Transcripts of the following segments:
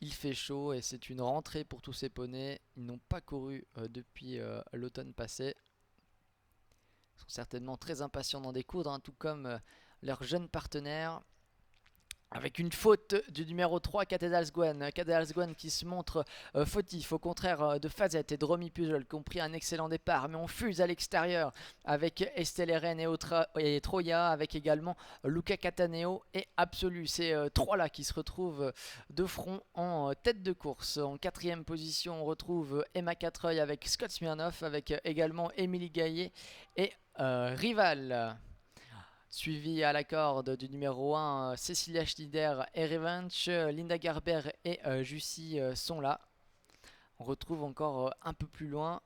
Il fait chaud et c'est une rentrée pour tous ces poneys. Ils n'ont pas couru depuis l'automne passé. Ils sont certainement très impatients d'en découdre, hein, tout comme leurs jeunes partenaires. Avec une faute du numéro 3, Cathedral Gwen qui se montre fautif, au contraire de Fazette et de Romy Pujol qui ont pris un excellent départ. Mais on fuse à l'extérieur avec Estelle Eren et Troya, avec également Luca Cataneo et Absolu. Ces trois-là qui se retrouvent de front en tête de course. En quatrième position, on retrouve Emma Catreuil avec Scott Smirnoff, avec également Émilie Gaillet et Rival. Suivi à la corde du numéro 1, Cecilia Schneider et Revenge, Linda Garber et Jussi sont là. On retrouve encore un peu plus loin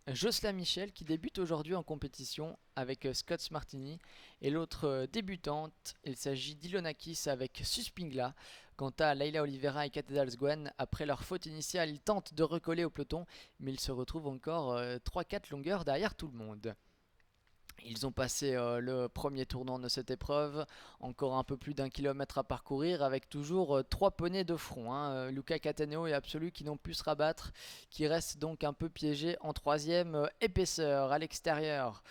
Jocelyn Michel qui débute aujourd'hui en compétition avec Scott Martini. Et l'autre débutante, il s'agit d'Ilonakis avec Suspingla. Quant à Leila Oliveira et Cathedral Gwen, après leur faute initiale, ils tentent de recoller au peloton, mais ils se retrouvent encore 3-4 longueurs derrière tout le monde. Ils ont passé le premier tournant de cette épreuve, encore un peu plus d'1 kilomètre à parcourir avec toujours 3 poneys de front, hein. Luca Cataneo et Absolu qui n'ont pu se rabattre, qui restent donc un peu piégés en troisième épaisseur à l'extérieur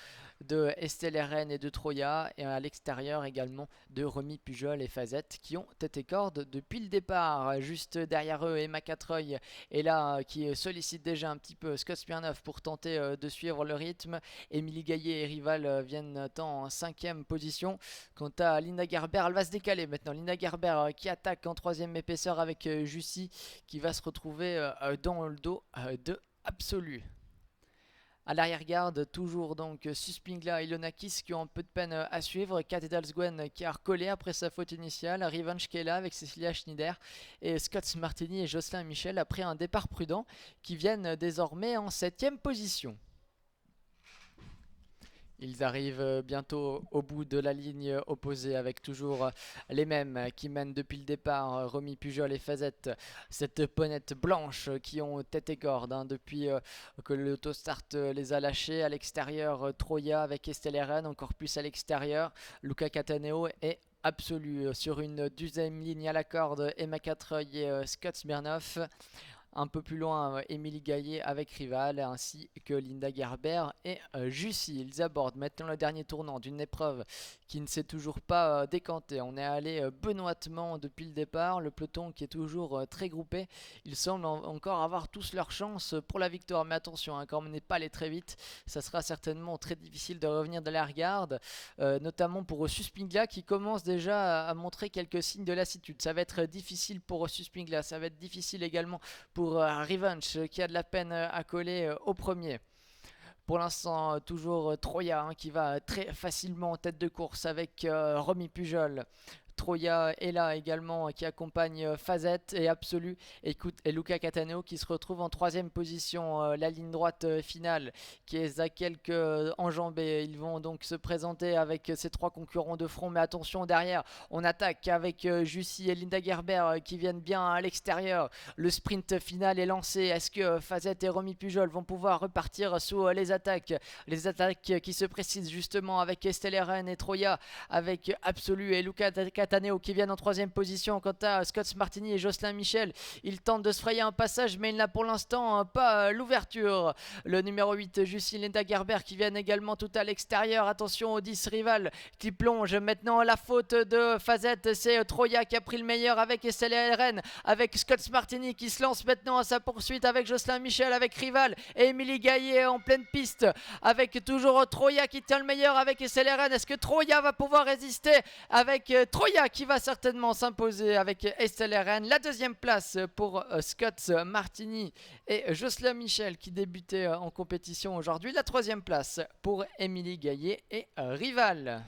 de Estelle Eren et de Troya, et à l'extérieur également de Romy Pujol et Fazette qui ont tête et corde depuis le départ. Juste derrière eux, Emma Catreuil est là qui sollicite déjà un petit peu Scott Smirnoff pour tenter de suivre le rythme. Émilie Gaillet et Rival viennent en cinquième position. Quant à Linda Gerber, elle va se décaler maintenant. Linda Gerber qui attaque en troisième épaisseur avec Jussi qui va se retrouver dans le dos de Absolu. À l'arrière-garde, toujours donc Suspingla et Ilonakis qui ont un peu de peine à suivre. Cathedral Gwen qui a recollé après sa faute initiale. Revenge qui est là avec Cecilia Schneider. Et Scott Martini et Jocelyn Michel après un départ prudent qui viennent désormais en septième position. Ils arrivent bientôt au bout de la ligne opposée avec toujours les mêmes qui mènent depuis le départ, Romy Pujol et Fazette, cette ponette blanche qui ont tête et corde hein, depuis que l'autostart les a lâchés. À l'extérieur, Troya avec Estelle Eren, encore plus à l'extérieur, Luca Cataneo est Absolu sur une deuxième ligne à la corde, Emma Catreuil et Scott Smirnoff. Un peu plus loin, Émilie Gaillet avec Rival, ainsi que Linda Gerber et Jussi. Ils abordent maintenant le dernier tournant d'une épreuve qui ne s'est toujours pas décantée. On est allé benoîtement depuis le départ, le peloton qui est toujours très groupé. Ils semblent encore avoir tous leur chance pour la victoire. Mais attention, hein, quand on n'est pas allé très vite, ça sera certainement très difficile de revenir de l'arrière-garde, notamment pour Suspingla qui commence déjà à montrer quelques signes de lassitude. Ça va être difficile pour Suspingla, ça va être difficile également pour Revenge qui a de la peine à coller au premier. Pour l'instant, toujours Troya hein, qui va très facilement en tête de course avec Romy Pujol. Troya est là également qui accompagne Fazette et Absolu et Luca Cataneo qui se retrouve en troisième position. La ligne droite finale qui est à quelques enjambées. Ils vont donc se présenter avec ces trois concurrents de front. Mais attention derrière, on attaque avec Jussi et Linda Gerber qui viennent bien à l'extérieur. Le sprint final est lancé. Est-ce que Fazette et Romy Pujol vont pouvoir repartir sous les attaques? Les attaques qui se précisent justement avec Estelle Eren et Troya, avec Absolu et Luca Cataneo qui viennent en troisième position. Quant à Scott Martini et Jocelyn Michel, ils tentent de se frayer un passage mais il n'a pour l'instant pas l'ouverture. Le numéro 8 Jussi Linda Gerber qui viennent également tout à l'extérieur. Attention au 10 Rival qui plonge maintenant. La faute de Fazette, c'est Troya qui a pris le meilleur avec Estelle Eren, avec Scott Martini qui se lance maintenant à sa poursuite avec Jocelyn Michel, avec Rival et Émilie Gaillet en pleine piste, avec toujours Troya qui tient le meilleur avec Estelle Eren. Est-ce que Troya va pouvoir résister avec Troya qui va certainement s'imposer avec Estelle Eren? La deuxième place pour Scott Martini et Jocelyn Michel qui débutaient en compétition aujourd'hui. La troisième place pour Émilie Gaillet et Rival.